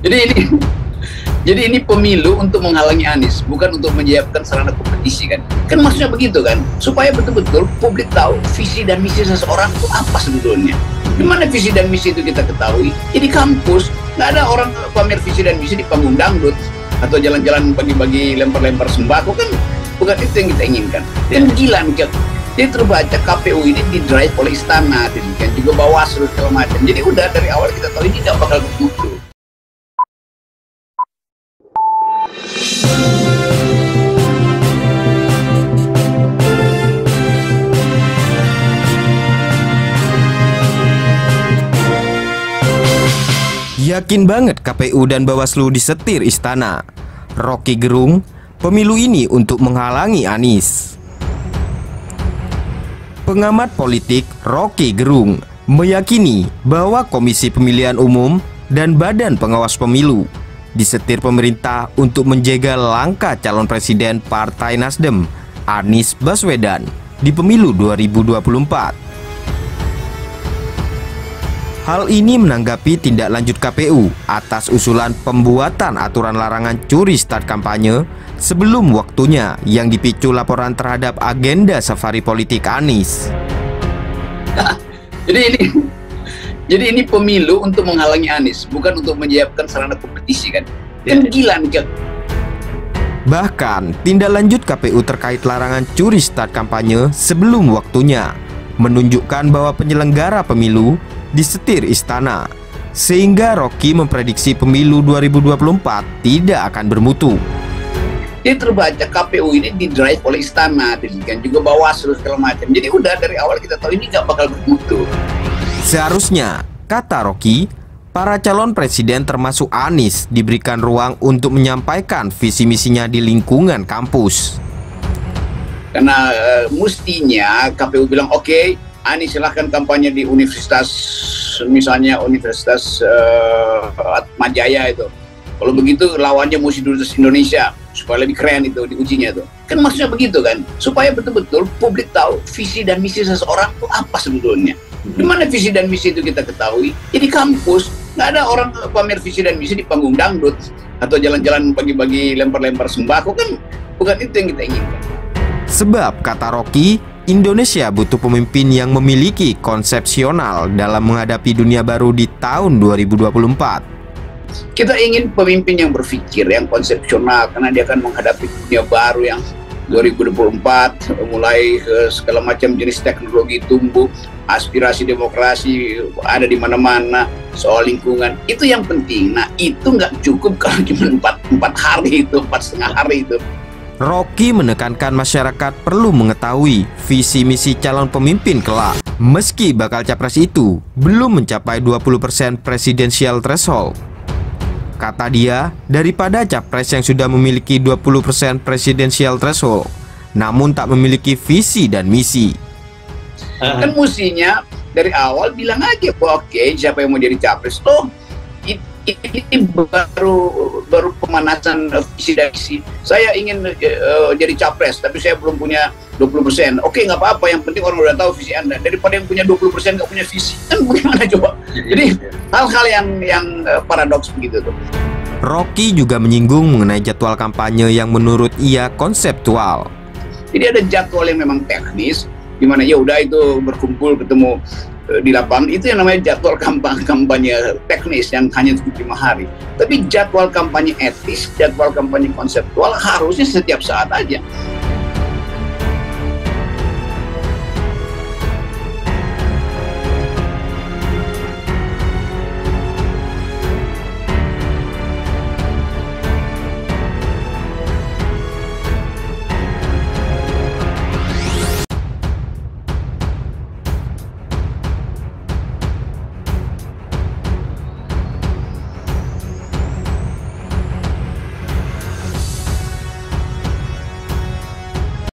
Jadi ini jadi ini pemilu untuk menghalangi Anies, bukan untuk menyiapkan sarana kompetisi kan? Kan maksudnya begitu kan? Supaya betul-betul publik tahu visi dan misi seseorang itu apa sebetulnya. Gimana visi dan misi itu kita ketahui? Jadi kampus nggak ada orang pamer visi dan misi di panggung dangdut atau jalan-jalan bagi-bagi lempar-lempar sembako kan? Bukan itu yang kita inginkan. Kan gila nih. Dia terbaca KPU ini di-drive oleh istana, kan juga Bawaslu segala macam. Jadi udah dari awal kita tahu ini nggak bakal begitu. Yakin banget KPU dan Bawaslu disetir istana. Rocky Gerung, pemilu ini untuk menghalangi Anies. Pengamat politik Rocky Gerung meyakini bahwa Komisi Pemilihan Umum dan Badan Pengawas Pemilu disetir pemerintah untuk menjegal langkah calon presiden Partai Nasdem, Anies Baswedan, di pemilu 2024. Hal ini menanggapi tindak lanjut KPU atas usulan pembuatan aturan larangan curi start kampanye sebelum waktunya yang dipicu laporan terhadap agenda safari politik Anies. Jadi ini pemilu untuk menghalangi Anies, bukan untuk menyiapkan sarana kompetisi kan? Kan gila nih. Bahkan tindak lanjut KPU terkait larangan curi start kampanye sebelum waktunya menunjukkan bahwa penyelenggara pemilu disetir istana, sehingga Rocky memprediksi pemilu 2024 tidak akan bermutu. Dia terbaca KPU ini di-drive oleh istana, kan juga Bawaslu segala macam. Jadi udah dari awal kita tahu ini nggak bakal bermutu. Seharusnya, kata Rocky, para calon presiden termasuk Anies diberikan ruang untuk menyampaikan visi misinya di lingkungan kampus. Karena mestinya KPU bilang oke, Anies silahkan kampanye di universitas, misalnya Universitas Atmajaya itu. Kalau begitu lawannya mesti Universitas Indonesia supaya lebih keren itu diujinya itu. Kan maksudnya begitu kan? Supaya betul-betul publik tahu visi dan misi seseorang itu apa sebetulnya. Gimana visi dan misi itu kita ketahui? Jadi kampus nggak ada orang pamer visi dan misi di panggung dangdut atau jalan-jalan bagi-bagi lempar-lempar sembako kan? Bukan itu yang kita inginkan. Sebab kata Rocky, Indonesia butuh pemimpin yang memiliki konsepsional dalam menghadapi dunia baru di tahun 2024. Kita ingin pemimpin yang berpikir, yang konsepsional, karena dia akan menghadapi dunia baru yang 2024, mulai segala macam jenis teknologi tumbuh, aspirasi demokrasi ada di mana-mana, soal lingkungan, itu yang penting. Nah itu nggak cukup kalau cuma 4 hari itu, 4,5 hari itu. Rocky menekankan masyarakat perlu mengetahui visi misi calon pemimpin kelak. Meski bakal capres itu belum mencapai 20% presidensial threshold. Kata dia, daripada capres yang sudah memiliki 20% presidensial threshold namun tak memiliki visi dan misi. Kan mestinya dari awal bilang aja, oke, siapa yang mau jadi capres? Oh, ini baru pemanasan visi dan misi. Saya ingin jadi capres, tapi saya belum punya 20%. Oke, nggak apa-apa. Yang penting orang udah tahu visi Anda. Daripada yang punya 20% nggak punya visi, kan bagaimana coba? Jadi hal-hal yang paradoks begitu tuh. Rocky juga menyinggung mengenai jadwal kampanye yang menurut ia konseptual. Jadi ada jadwal yang memang teknis, di mana ya udah itu berkumpul ketemu di lapangan, itu yang namanya jadwal kampanye teknis yang hanya 5 hari. Tapi jadwal kampanye etis, jadwal kampanye konseptual harusnya setiap saat aja.